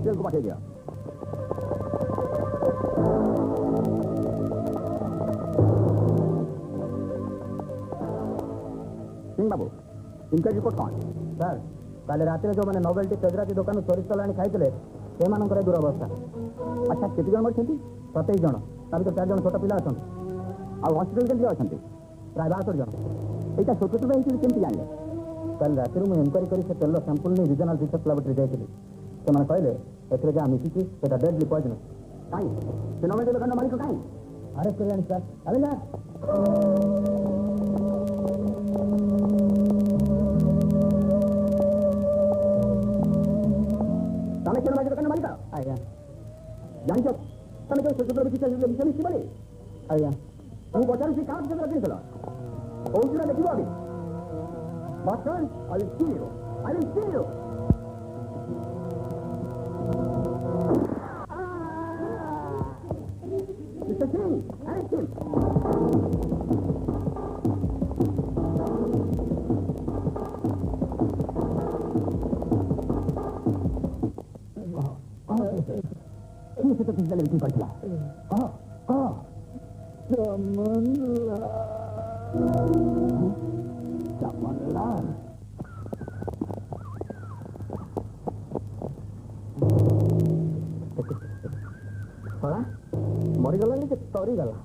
Hospital को पठे दिया। सिंह बाबू इनका रिपोर्ट कौन सर? काले रात जो मैंने नोवेल्टी तेजराती दुकान चोरी चलाणी खाई से दुरवस्था। अच्छा केते जन मरछंती? 27 जन ता 4 जन छोट पिला अछंती आ हॉस्पिटल के लिए अछंती प्राय 72 जन। एटा छोट छोट होई केमती जानले? कल रात में इनक्वारी करी से तेल सैंपल नहीं रीजनल रिसर्च लैबोरेटरी जाइली से मैंने कहले एथरे जा मिसिची सेटा डेडली पॉइजन काई से नोवेल्टी दुकान मालिक काई अरेस्ट करियानी सर। अरे यार तमे केन मालिक दुकान मालिक आया जान छ तमे के छोट छोट विषय मिसी बले आया तू बजार से काम के रखिसला ओ जुरा देखिबो अभी Master, I will kill you. I will kill you. Mr. King, arrest him. Ini kita tinggal lebih cepat. Jamanlah. Hala? मरीगला नहीं तरी गला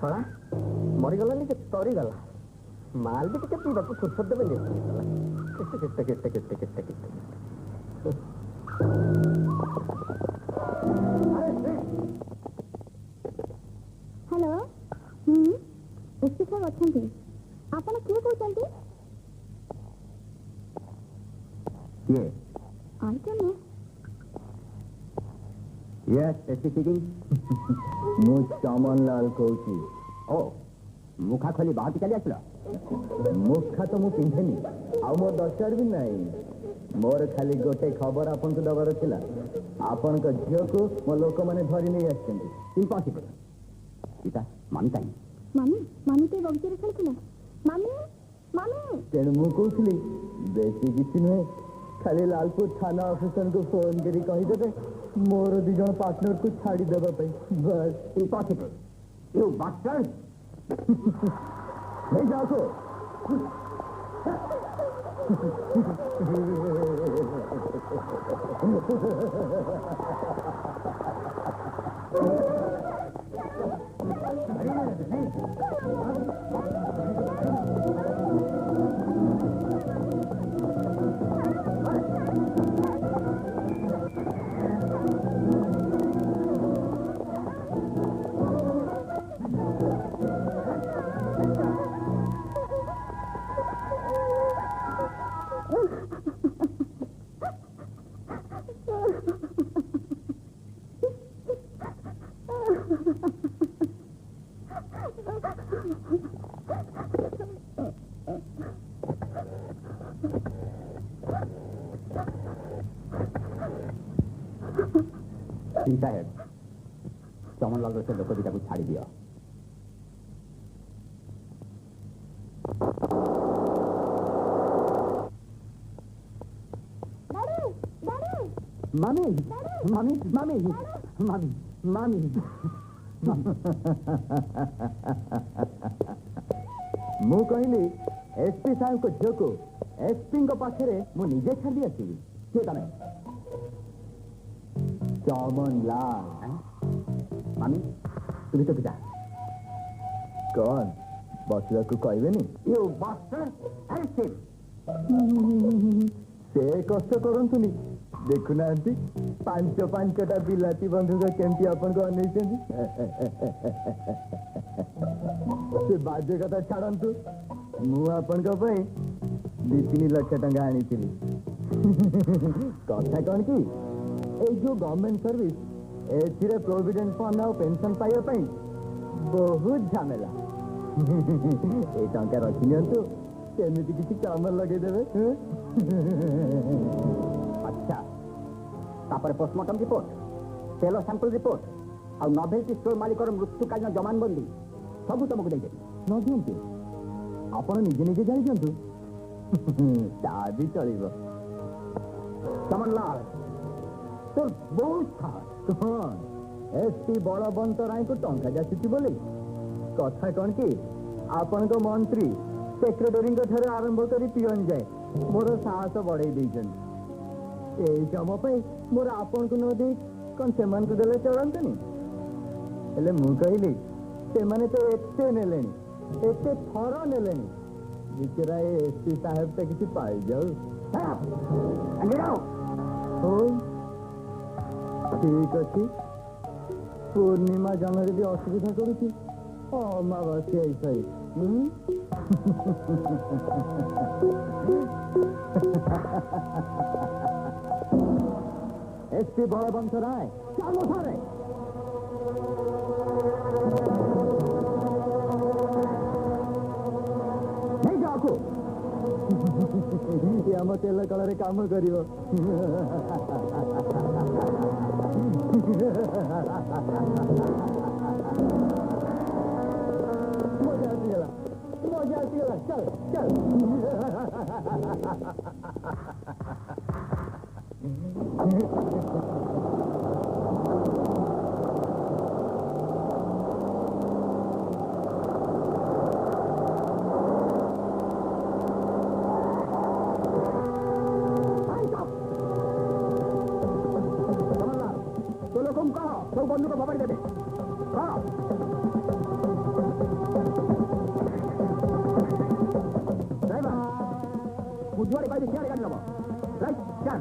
हाँ मरीगला नहीं तरी गला माल भी टिके पीवा को फुर्सत देवे हेलो एसपी साहब अच्छे आपण किए कहते ये I don't know yes SP speaking मु चमन लाल कहूची ओ मुखा खोली बाहर चली आसला मुखा तो मु पिंधेनी आ मोर दरकार भी नहीं मोर खाली गोटे खबर आपन को दबार थिला आपन को झियो को मो लोक माने धरि नहीं आछंती इम्पॉसिबल इटा मामी काई मामी तो बगीचे खेलथिला मामी तेणु मु कहूली बेसी किसी नुहे खाली लालपुर थाना ऑफिसर को फोन करी कही देते मोर दी जन पार्टनर को छाड़ी देबा पई बस इम्पॉसिबल यू बास्टर्ड नहीं जाओ तो चमन लाल से लोक दीटा को छाड़ी दिया मामी मामी मामी मामी मामी मु कहली एसपी साहब को झील को एसपी पाखे मु निजे छाड़ी आसवि किए तमें चमन लाल मामी तुम तो पिता कौन बसवा को कहबेनी यू बास्टर्ड अरेस्ट हिम से कष्ट करंतुनी देखुना पांचटा बिलाती बंधुक केमती अपन को अनैछंती से बाजे कथा छाड़ंतु मु अपन को पई 2-3 लाख टंका आनीथिली कथा कौन की ए जो गवर्नमेंट सर्विस एथिरे प्रोविडेंट फंड और पेंशन पाइबा पई बहुत झमेला ए टंका रखि नियंतु केमिति किछि काम लगे देबे अच्छा तापर पोस्टमार्टम रिपोर्ट तेल सैंपल रिपोर्ट और नोवेल्टी स्टोर मालिकर मृत्युकालीन जमानबंदी सब तुमको दे न दिंतु आपण निजे निजे जाई दिंतु ता भी चलिब कमललाल तोर बहुत था कौन एसपी बलवंत राय को टंका जाचुची बोली कथा कौन कि आपण को मंत्री सेक्रेटरी ठारे आरंभ कर पियन जाए मोर साहस बढ़े देई कम मोर आपण को नदी कौन से देले चलतनी हेले मु कहली से माने तो एते नेलेनी एते थर नेलेनी बिचरा एसपी साहेब तो किसी पाई जाऊ ठीक अच्छी पूर्णिमा जन भी असुविधा करुच्ची अमावास्या ऐसा एसपी बलवंत राय चलो सारे नहीं जाओ आम तेल कल काम कर मजा आसीगला चल चल सब बंधु को खबर देते बुधवार पाई सियाड़े गाड़ी नब राइट चल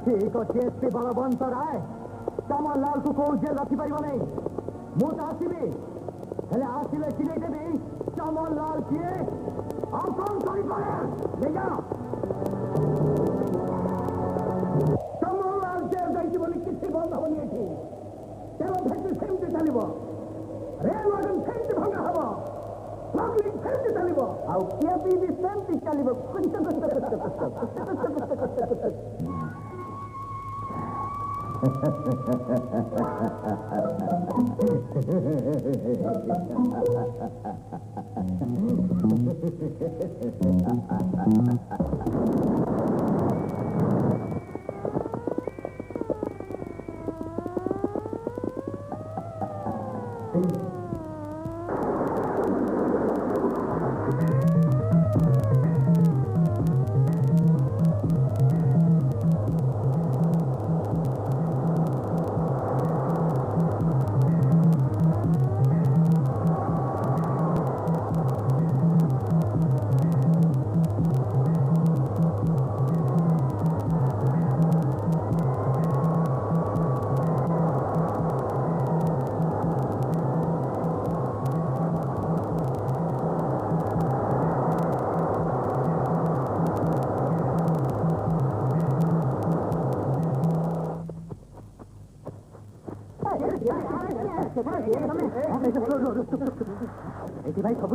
ठीक अच्छे एसपी बलवंत राय कमललाल को कौ जेल रखिपर नहीं मुझे आसबि हेले आसिले चिन्ह देवी कमललाल किए और कौन करी पारे ले जाओ कमललाल जेल जाइए बोली किसी बंद होनी एठी तेल फैक्ट्री सेमती चलिबो रेल वागन सेमती भंगा हबो पब्लिक सेमती चलिबो आउ केपी भी सेमती चलिबो कुछ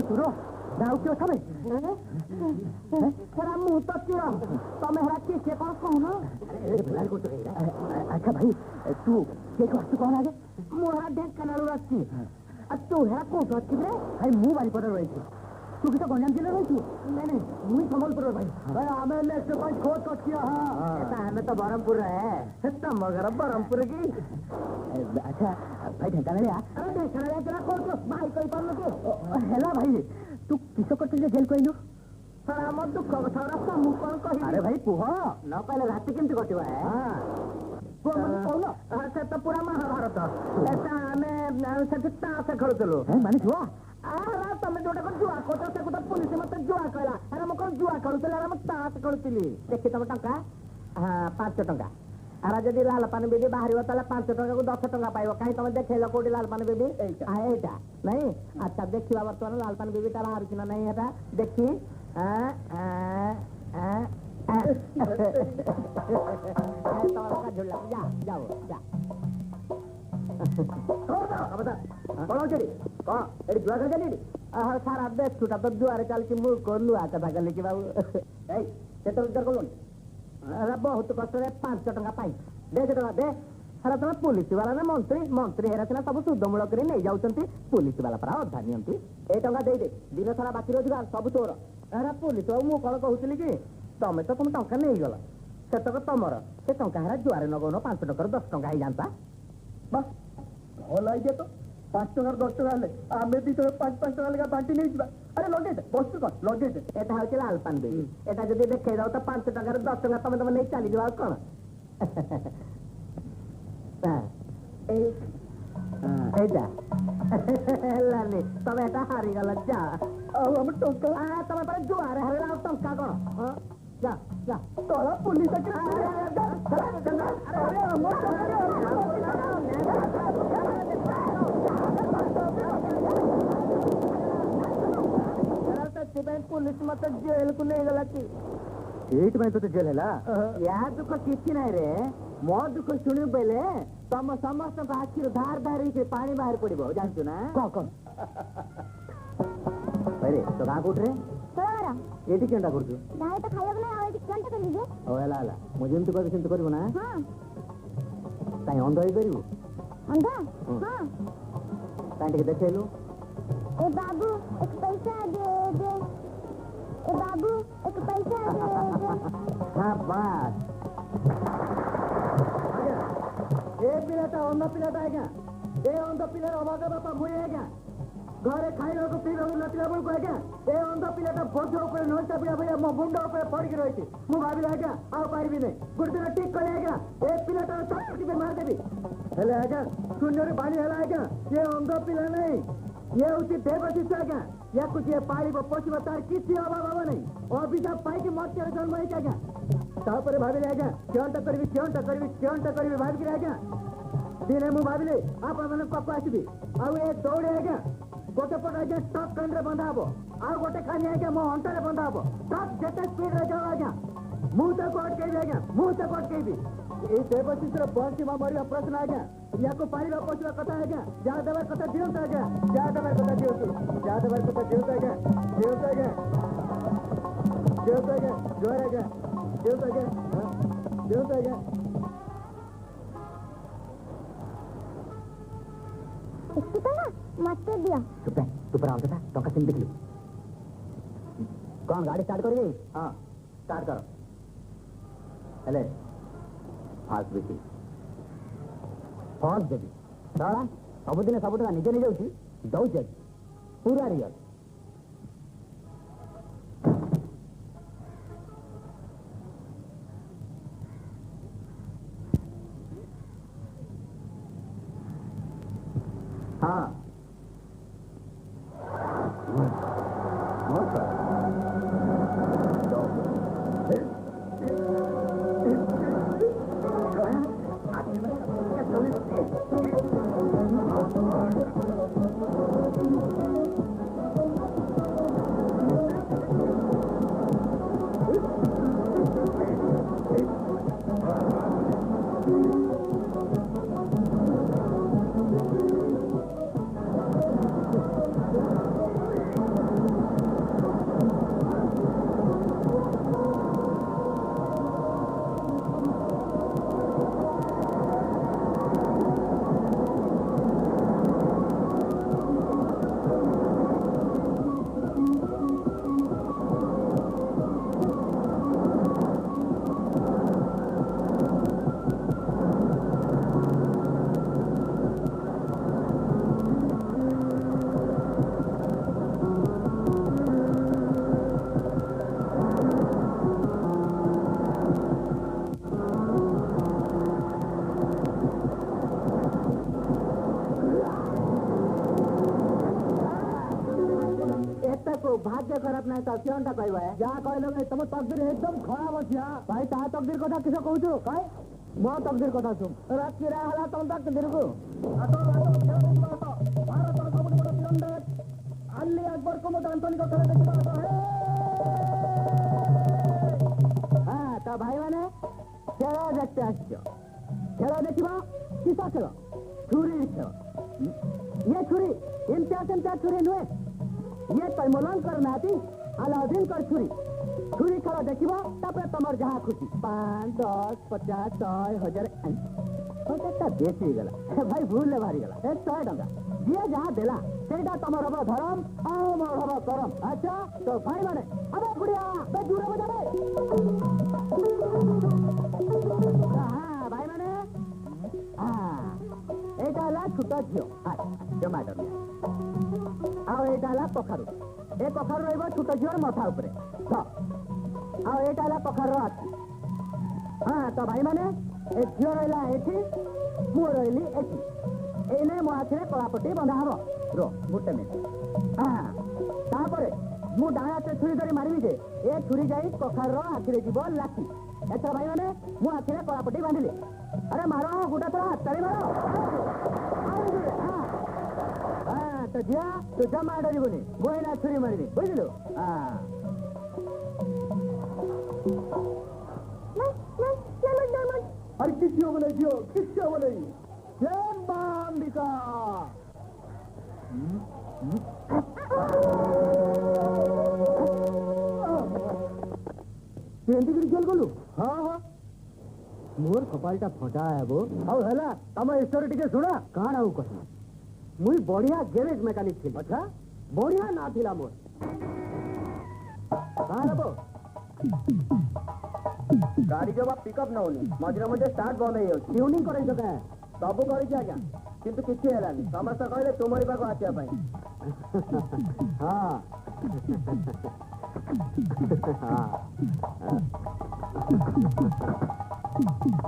चोर दाऊ क्यों छबे हेरा मुंह तो चोर तमे हेरा के कौन कहनो अरे बुलाल को तो अच्छा भाई तू के वस्तु कौन आगे मोहरा देख कनालू रखी तू हेरा को रखी रे भाई मुंह बारी पड़ रही थी तू किसी गंजाम जिले रही थी नहीं मुंह संबलपुर भाई भाई हमें लेफ्ट पॉइंट खोद कट किया हां ऐसा हमें तो बरमपुर है तो मगर बरमपुर की अच्छा भाई ढंका ले आ अरे देखना है तेरा खोद भाई कोई पर के हेला भाई तू किसो कट जेल कोइलु सारा मत दुख सारा समूह कौन कहि अरे भाई कुह न पहले रात केमती कटिवा है हां तो मन कहलो से तो पूरा महाभारत ऐसा हमें सचता से खेलुतलो है माने जुआ आरा तमे जोटा को जुआ कोटा से कोटा पुलिस मत जुआ कहला अरे म कोन जुआ खेलुतले अरे म तास खेलुतली देखि तम टंका हां 5 टंका अरे जदी लाल पानी बेबी बाहरियो तले 5 टंका को 10 टंका पाइबो काई तमे देखेलो कोडी लाल पानी बेबी एटा नहीं अच्छा देखिवा वर्तमान लाल पानी बेबी ता बाहर किना नहीं हेता देखि झुल्ला जा जाओ जा सारा देश छुटा तो जुआरे चल की मुंह को लुआ कथा कल की बाबू बहुत कष्ट 5 टंका पाई दे टका दे सारा तुम पुलिस वाला ना मंत्री मंत्री हेरा सिना सब शुद्धमूल कर नहीं जाऊँच पुलिस वाला परा अधा नियंती ए टंका दे दे दिन सारा बाकी रोजगार सब तोर अरे पुलिस बाबू मुझे कौन कहूली कि तमें तो तुम टंका नहीं गल से तुमर से टंका हेरा जुआरे नगौन 5 टकर 10 टंका हो जाता बस भल आई तो 5 टकर 10 टका हेले आम दी 5 टका लेखा बांटी नहीं जा अरे लगे बस कौन लगे एटा हूँ लाल पान बेबी एटा जब देखे जाओ तो 5 टकर 10 टका तुम तुम नहीं चली जाओ कौन तब एटा हारी गल जा हम टंका तुम पर जुआरे हरे टंका कौन जा जा तोला पुलिस पुलिस मत जेल को नहीं गला की तो जेल है या दुख किसी नहीं रे मो दुख शुणी बेले तुम समस्त आखिर धार धार पानी बाहर पड़ो जानचु ना कौन अरे तो कहाँ कौट रे ये केनटा करछु नाही तो खाइब ना आइ केनटा करिबे ओ हला हला मु जेमति कहबे सेमति करबो ना हां ताई अंधा ही करिवो अंधा हां ताई के देखेलु ए बाबू एक पैसा दे दे ए बाबू एक पैसा दे दे हां बस ए पिलाटा अंधा पिलाटा है क्या ए अंधा पिला अबागा बापा मुई है क्या घरे खाइबा को पीबा को नतिला बोल को आज्ञा ए अंधा पिलाटा बोझ ऊपर नोचा पिया भैया मो मुंड ऊपर पड़ के रही मु भाबिला आज्ञा आ पारिबी नहीं गुड दिन ठीक करे आज्ञा ए पिलाटा चपटी पे मार देबी हेले आज्ञा शून्य रे बाणी हला आज्ञा ये अंधा पिला नहीं ये उसी देवशिष आज्ञा या कुछ ये पाइबो पोछबो तार किछि अभाव हबो नहीं अभिशाप पाई के मत के जन्म है आज्ञा तापरे भाबिले आज्ञा केनटा करबी भाबी के आज्ञा दिने मु भाबिले आप मन पापा आसीबी आ ए दौड़े आज्ञा गोटे पट आज्ञा टप कंड्रे बंधा हबो आ गोटे खानी आज्ञा मो अंतरे बंधा हबो टप जेते स्पीड रे जाओ आज्ञा मुंह से कोट केबी आज्ञा मुंह से कोट केबी ए देवशिष रे बंसी मा मरिया प्रश्न आज्ञा या को पाइबा पोछवा कथा आज्ञा जा देवा कथा दियो आज्ञा जा देवा कथा दियो आज्ञा दियो आज्ञा जोर आज्ञा दियो आज्ञा मत दिया चुप तू पर आवता टंका सिम देखलु कौन गाड़ी स्टार्ट करी हां स्टार्ट करो हेले फास्ट बेटी फास्ट बेटी साला सब दिन सब टका निजे नहीं जाउची दउची पूरा रियल हाँ खराब नहीं तो क्यों कहवा है जहाँ कहल तुम तकदीर एकदम खराब अच्छी भाई ता तकदीर कथा किस कहू कहे मो तकदीर कथा सुन राति हला तुम तकदीर को अली अकबर को मोट आंतरिक खेल देखा हाँ तो भाई मैंने खेल देखते खेल देखा किस खेल छुरी खेल ये छुरी इम्तिया छुरी नुहे ये पैमोलन करना अलाउद्दीन कर छुरी छुरी खेल देखा तुम जहाँ खुशी 5, 10, 50, 100, 1000 बेसी गला भाई भूल बाहरी गला 100 टका जी जहाँ देला सेटा तुम हम धरम और मोर हम करम अच्छा तो भाई माने अबे बुढ़िया बे दूर बजा हाँ भाई माने हाँ एटा ला छुटा झियो टमाटर आओ एटा ला कखारू ए कखारू रहइबो छुटा झियोर माथा ऊपर तो आओ एटा ला कखारू आछि हाँ तो भाई माने ए झियो रहला एठी मु रहली एठी एने मो आखिरे कलापट्टी बंधा हम रो गुटे मिनिट हाँ तापरे मु डाण हाथ छुरी धरी मारिबी जे ए छुरी जाई कखार रो आखिरे जीव लाठी एथर भाई माने मु आखिरे कलापट्टी बांधिली अरे मारो गुटा थोड़ा तळी मारो हाँ तो जिया तू जमा डरिबुनी मु एना छुरी मारिबी बुझिलु हाँ अरे किसी हो बोले जियो किसी हो बोले जय मांबिका चल गलु हाँ हाँ मोर कपालटा फटा है वो आओ हला तम स्टोरी टिके सुना काण आउ कह मुई बढ़िया गैरेज मैकेनिक थी अच्छा बढ़िया ना थिला मोर काण हबो गाड़ी जब पिकअप न होनी मझे मझे स्टार्ट बंद हो ट्यूनिंग करे सके सब करी आज्ञा किंतु किसी हेलानी समस्त कहले तुमरी पाख आसिया पाई हाँ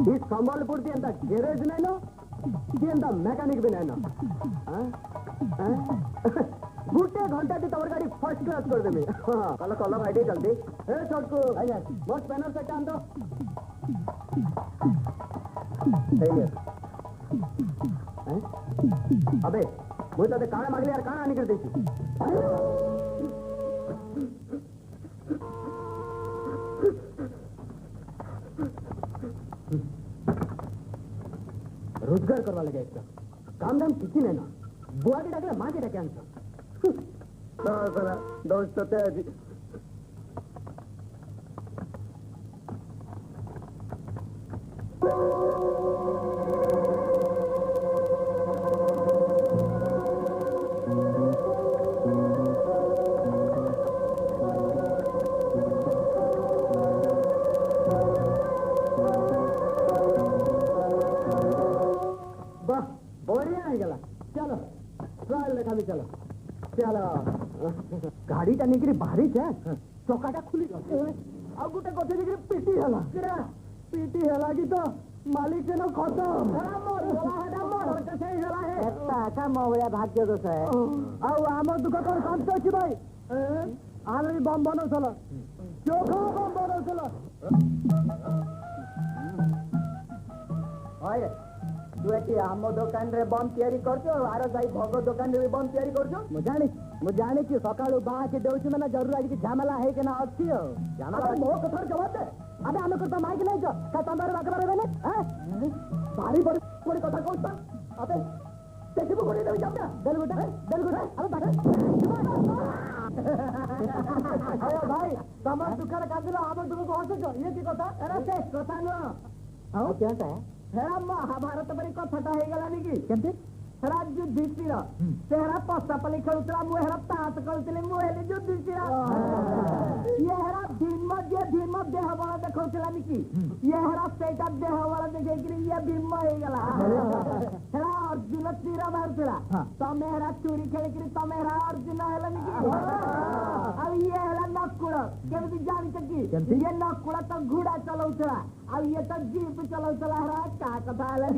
इस संबलपुर की एंता गैरेज नहीं नो कि एंता मैकेनिक भी नहीं नो गुटे घंटा ती तमर गाड़ी फर्स्ट क्लास कर देबे हां कल कल भाई जल्दी ए छोटको आइया मोर स्पैनर से काम दो सही है अबे मुझे तो काना मागले यार काना निकल देसी रोजगार करवा लगे इसका काम दाम किसी ने ना बुआ के डाकले मां के डाके आंसर दोस्त तेजी चलो गाड़ी टा निकली भारी छे चौकाटा खुली गल आ गुटे कोठे निकली पीटी हला पीटी हला की तो मालिक के न खत्म मोर से हला है एता का मोवया भाग्य दोष है आ आम दुख कोन काम तो छी भाई आलरी बम बनो चलो चोखा बम बनो चलो ओए तू एटी आम दुकान रे बम तैयारी करछो आरो जाई भोग दुकान रे बम तैयारी करछो मु जानी कि सकाळू बा के देउछु माने जरूर आज की झामला है के ना अछि हो झामला मो कथर जवाब दे अबे हम करता माइक नहीं जो का तंदर बाके बारे ने हैं भारी बड़ी कथा कहता अबे देखिबो कोनी दे जाबना दल गुटा अबे बाटे अरे भाई तमर दुकान का दिलो हम दुको कहछ जो ये की कथा अरे से कथा न हां क्या है हेरा महाभारत बड़ी कथाटा है गला निकी केते हेरा युधिष्ठिर तेरा पस्ता पली खेलुतला मु हेरा तात खेलुतले मु हेले युधिष्ठिर ये हेरा भीम देह वाला देखौतला निकी ये हेरा सेटा देह वाला देखे कि ये भीम है गला हेरा अर्जुन तीर मारतला तमे हेरा चोरी खेले कि तमे हेरा अर्जुन हेला निकी अब ये हेला नकुड़ केबे जानि त कि कि ये नकुड़ा तो घोड़ा चलाउथला आ ये तो जीप चलाउथला हरा का कथा आले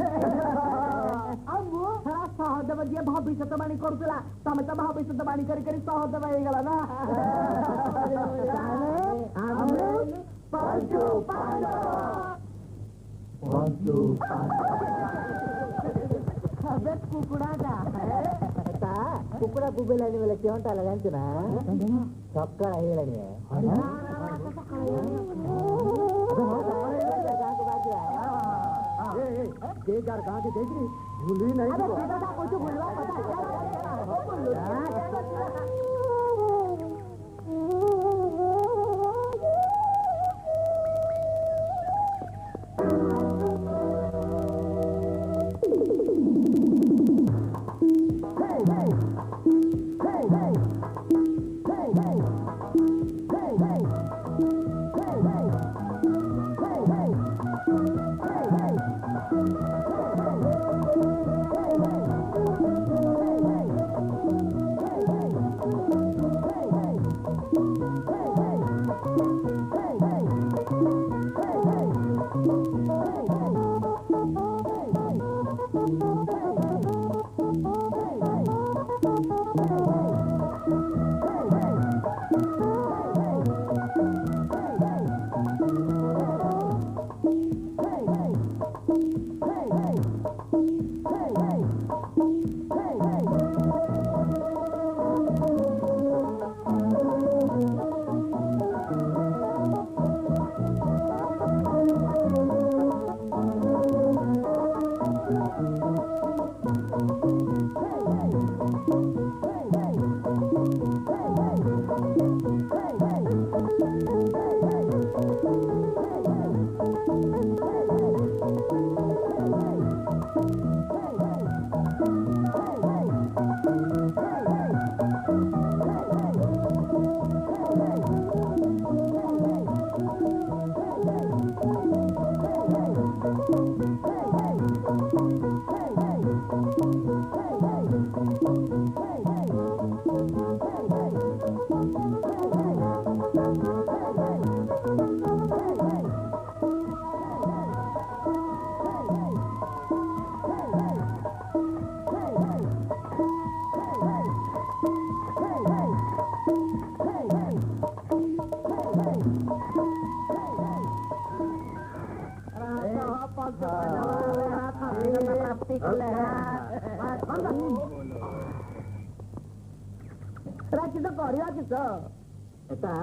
अब वो हरा सहदेव जी भविष्यवाणी करथला तमे तो भविष्यवाणी करी करी सहदेव हे गेला ना हमरे पांचो अबे कुकुड़ा का ता कुकुड़ा बुबेलानी वाला क्यों टाला जानते ना सक्का हेलानी है ये कार कहां की देख रही भूली नहीं अरे बेटा कुछ भूलवा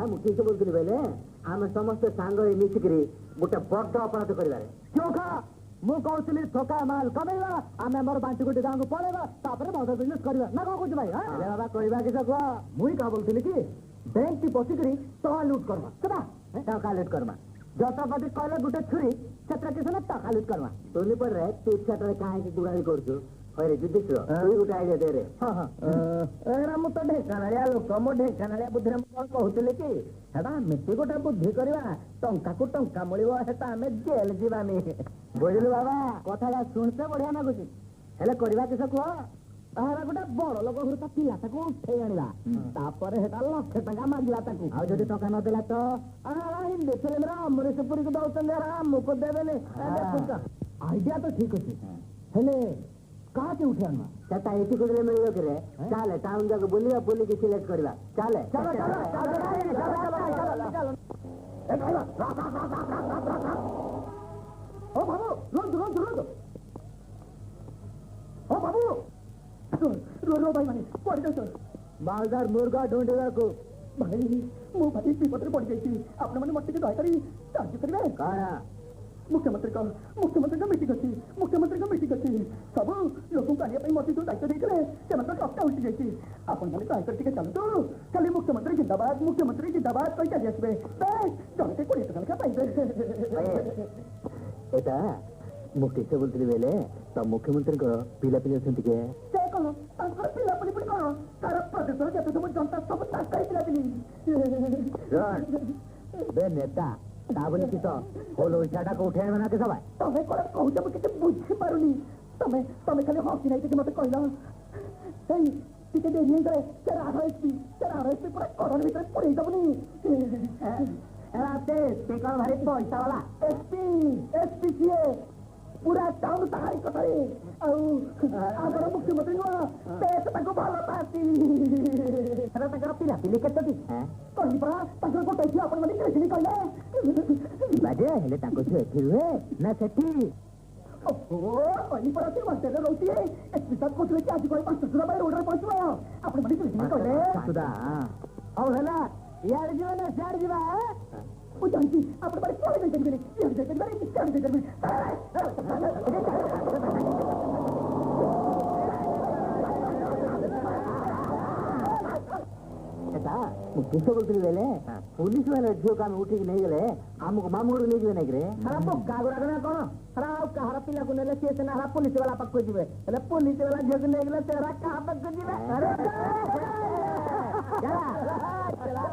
मुखी बोलती बेले आम समस्ते सांग मिसिकी गोटे बड़ अपराध कर क्यों खा मु कहूली थका माल कमेवा आम आम बांटी गोटे गाँव को पड़ेगा मद बिजनेस करवा ना कौन कह भाई बाबा करवा किस कह मुई क्या बोलती कि बैंक टी पशिकी टका लुट करवा टका लुट करवा जतपति कहले गोटे छुरी क्षेत्र किस ना टका लुट करवा सुनी पड़ रहे तू क्षेत्र कहीं गुगाड़ी कर गोटे आइडिया दे रे मु तो ढेकानालिया लोक मो ढेकानालिया बुद्धि कौन कहूली कि हेटा मिटी गोटे बुद्धि करवा टंका को टंका मिलवा हेटा आम जेल जीवानी बुझलु बाबा कथा शुणते बढ़िया लगुच हेले करवा किस कह तारा गोटे बड़ लोक घर पिलाटा को उठे आना तापर हेटा लक्षे टका मांगला आदि टका नदेला तो हिंदी फिल्म अमरीश पुरी को दौरान आमको देवे आइडिया तो ठीक अच्छे हेले कहाँ से उठे आना चाचा एसी को मिल रे चले टाउन जाके बोलिए बोली के सिलेक्ट करवा चले चलो ओ बाबू रोज ओ बाबू रो भाई माने पड़ जाओ मालदार मुर्गा ढूंढेगा को भाई मो भाई विपत्र पड़ गई आपने मैंने मत के दया करी साहाଯ୍य करिवे काना मुख्यमंत्री का मीटिंग अच्छी सब लोक मत जो दायित्व देते से टक्का उठी जाइए आपन खाली ट्राई करके चलतु खाली मुख्यमंत्री जिंदाबाद कही चली आसबे जनते 20 टका लेखा पाइबे एटा मु किसे बोलती बेले तो मुख्यमंत्री को पिला पिला से कौन पिला पिली कौन तार प्रदेश जत सब जनता सब बे नेता ताबली की तो होल ओइसाटा को उठे बना के सब तमे कोन कहू जब किछ बुझ पारुनी तमे खाली हॉकी नहीं कि मते कहला ए टिके दे नहीं करे तेरा आरएसपी पूरा करोड़ भीतर पड़ी दबनी एरा से ते कौन भारी पैसा वाला एसपी सीए पूरा टाउन तारी कथाई आगर मुख्यमंत्री पेट ताको भालो पाती सेटा ताकर पिला पिली केतोटी कहि परा ताकर को टैसी अपन मने केसी कहले बाजे हेले ताको छे फिरवे ना सेठी ओहो कहि परा से मास्टर रोटी एसपी साहब को लेके आज कोई 500 रुपए बाय रोड रे पहुंचवा अपन मने केसी कहले सुदा औ हला यार जो ना सार जीवा ओ जानती अपन बड़े कोले में चली यार देख बड़े क्या देख में एटा मुझे तो बोलते वेले पुलिस वाले जो काम उठी नहीं गले हमको मामूड़ नहीं गए नहीं रे हरा तो कागरा करना कोन हरा कहारा पिला को नेले से ना हरा पुलिस वाला पक्को जीवे એટલે पुलिस वाला जग नहीं गले तेरा कहां पक्को जीवे अरे चला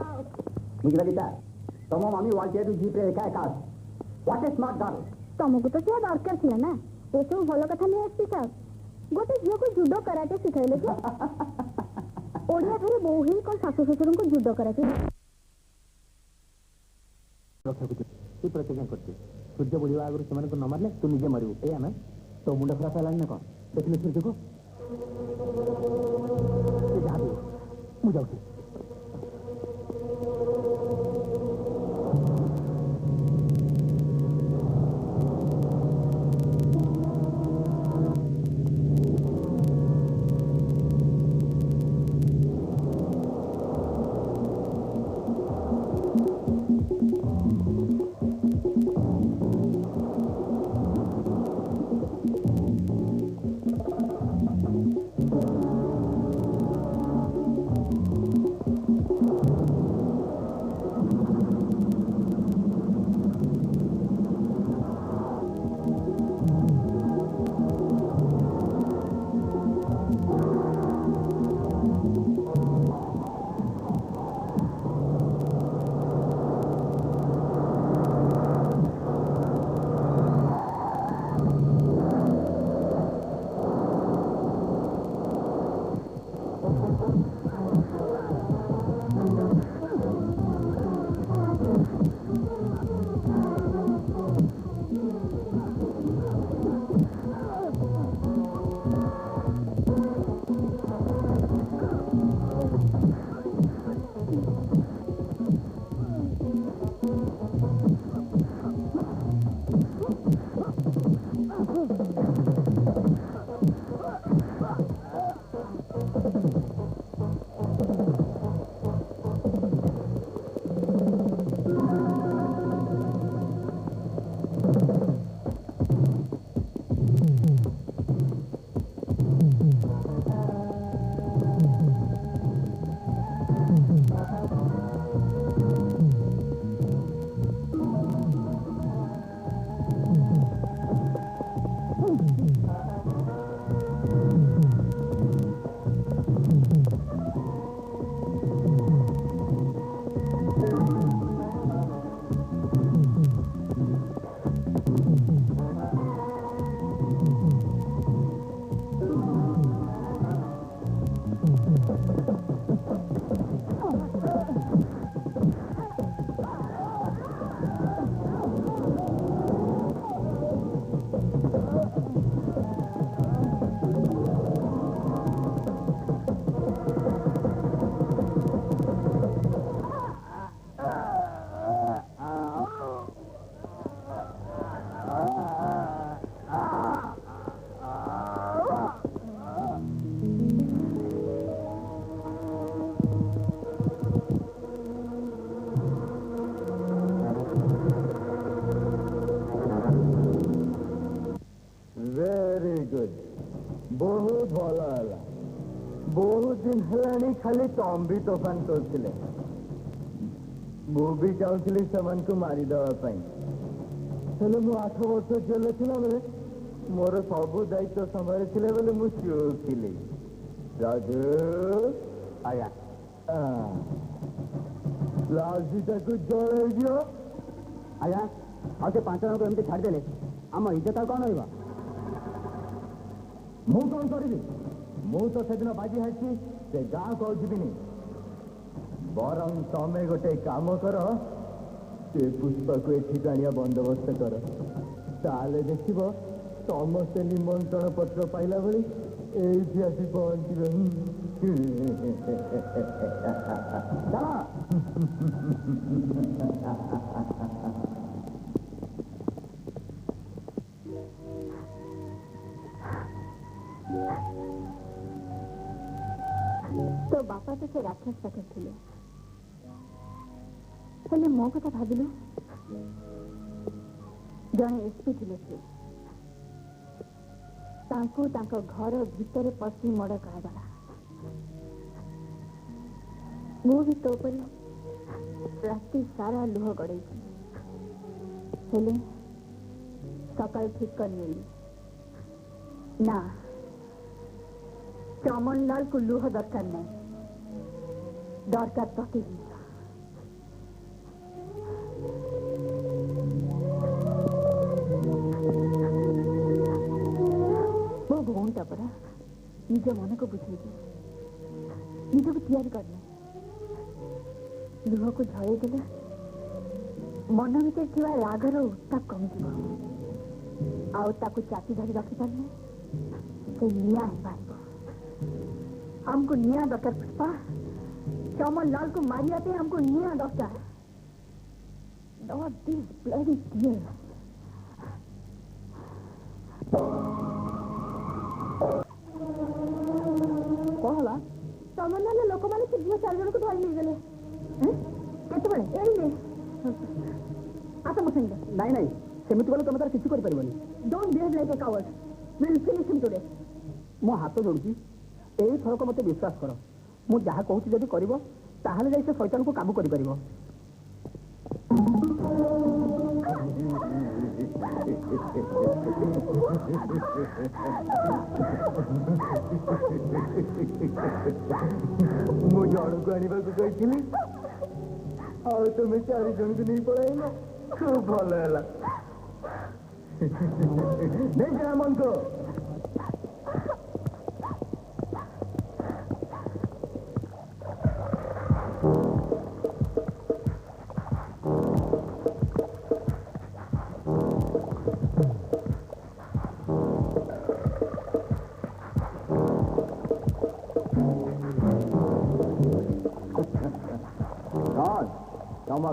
मुझे लगता तमो मामी वांटेड टू जीप रे काय काज व्हाट इज स्मार्ट गर्ल ତମକୁ ତ ସେ ଦରକାର ଥିଲା ନା ଏସବୁ ଭଲ କଥା ନୁହେଁ ଏସପି ସାହେବ ଗୋଟେ ଝିଅକୁ ଜୁଡୋ କରାଟେ ଶିଖାଇଲେ କି ओडिया घरे बहु ही कौन सासू ससुर को जुडो कराते तू प्रतिज्ञा करते सूर्य बुढ़ा आगु से न मारे तू निजे मरबू ए ना तो मुंड खराब है ना कौन देखने सूर्य को मुझे जाऊँ बहुत भल है बहुत दिन है खाली तम भी तोफान करते भी चाहूली से मारिदेवाई मु 8 वर्ष जेल थिला बेले मोर सब दायित्व संभाली थिले बेले मु चुकली राजू आया लालजीटा को जड़े दियो आया आ 5 जन को एमती छाड़देले आम इज्जत कौन रहा मु कौन करी मु तो से दिन बाजी हाची से गाँव को जीविनी बरं तमें गोटे काम कर से पुष्पा को एठिक आनिया बंदोबस्त कर ताले देखिब समस्ते निमंत्रण पत्र पाइला बड़ी एठी आसी पहुंचबे तो बापा तो से राक्षस पाखे थिले हेले मो कथा भाबिलु जने एसपी थिले से तांको तांको घर भीतर पसी मर्डर करागला मु भी तो पर राति सारा लुह गड़े हेले सकाल ठीक कर नेली ना चमनलाल को लुह दरकार नहीं दरकार प्रति वो भौंटा पड़ा निज मन को बुझे निज को तैयारी करना लुह को झड़े देले मन भीतर थी रागर उत्ताप कमिज आउ ताकू चाटी धरी रखी पारे से निया है हमको निया दरकार पुष्पा चमन लाल को मारिया पे हमको निया दरकार नॉट दिस ब्लडी टीयर कौन हला चमन लाल लोक माने कितना चार जन को धरि ले गेले हैं केते बळे एई ने आता मो संग नाही नाही सेमिति बोले तुम तार किछि करि परिबनी don't behave like a coward will finish him today मो हाथ जोड़ुची एई थरक मते विश्वास कर मु जहा कहूची जदि करिवो ताहाले जाई से शैतान को काबू करि परिबो मु जण को आनिबा को कहिथिली आ तुम चारि जन को नहीं पळाइला खूब भल हैला नहीं जा मन को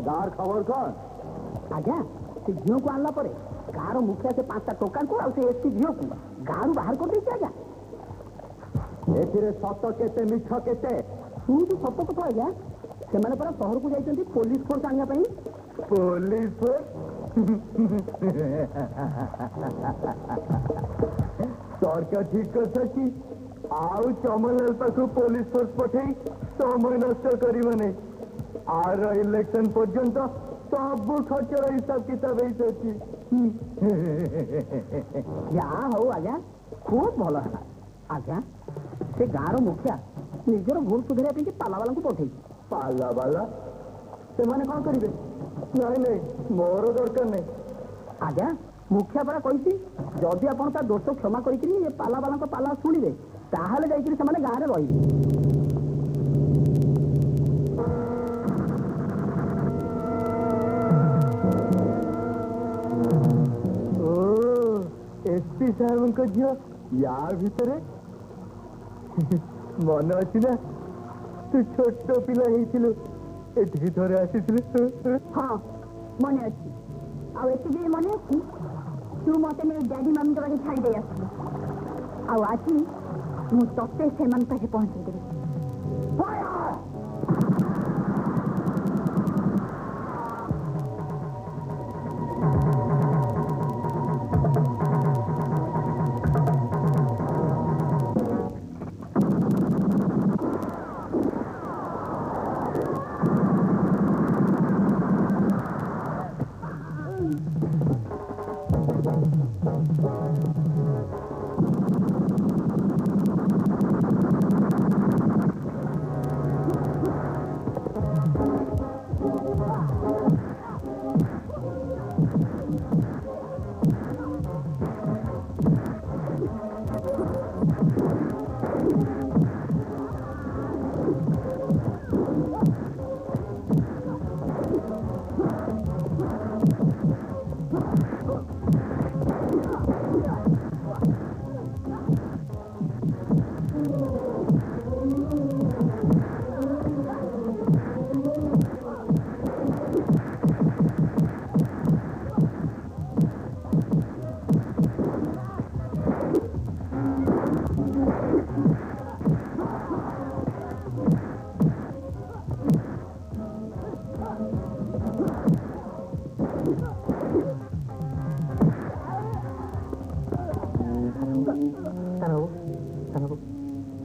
गार खबर कौन आज्ञा से झील को आनला परे गार मुखिया से 5टा टोका को और से एसपी झील को गार बाहर कर देछि आज्ञा एथिरे सत केते मिछ केते तू तो सत कथा आज्ञा से माने पर शहर को जाइछंती पुलिस फोर्स आनिया पई पुलिस सरकार ठीक कर सकी आउ चमनलाल पाखु पुलिस फोर्स पठेई समय नष्ट करिव नै आर इलेक्शन पर्यंत सब खर्चर हिसाब किताब जहाँ हो आज्ञा खूब भल है आज्ञा से गाँव मुखिया निजर भूल सुधारिया पे पाला वाला को पठे पाला वाला से माने कौन करेंगे नहीं नहीं मोर दरकार नहीं आज्ञा मुखिया परा कही जदि आप दोष क्षमा कर पाला वाला पाला शुणवे ताहले जाइए से गाँव में रही एसपी साहब को झील या भितर मन अच्छी ना तू छोट पिला एठी थोड़े आसी हाँ मन अच्छी आती मन अच्छी तू मत डैडी मम्मी के छाड़ी दे आज मुझे से पहुंचेदेवी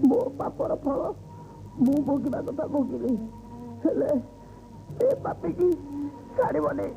ମୋ ପାପର ଫଳ ମୁଁ ଭୋଗିବା କଥା ଭୋଗିଲି, ହେଲେ ଏ ପାପିକି ଛାଡ଼ିବନି।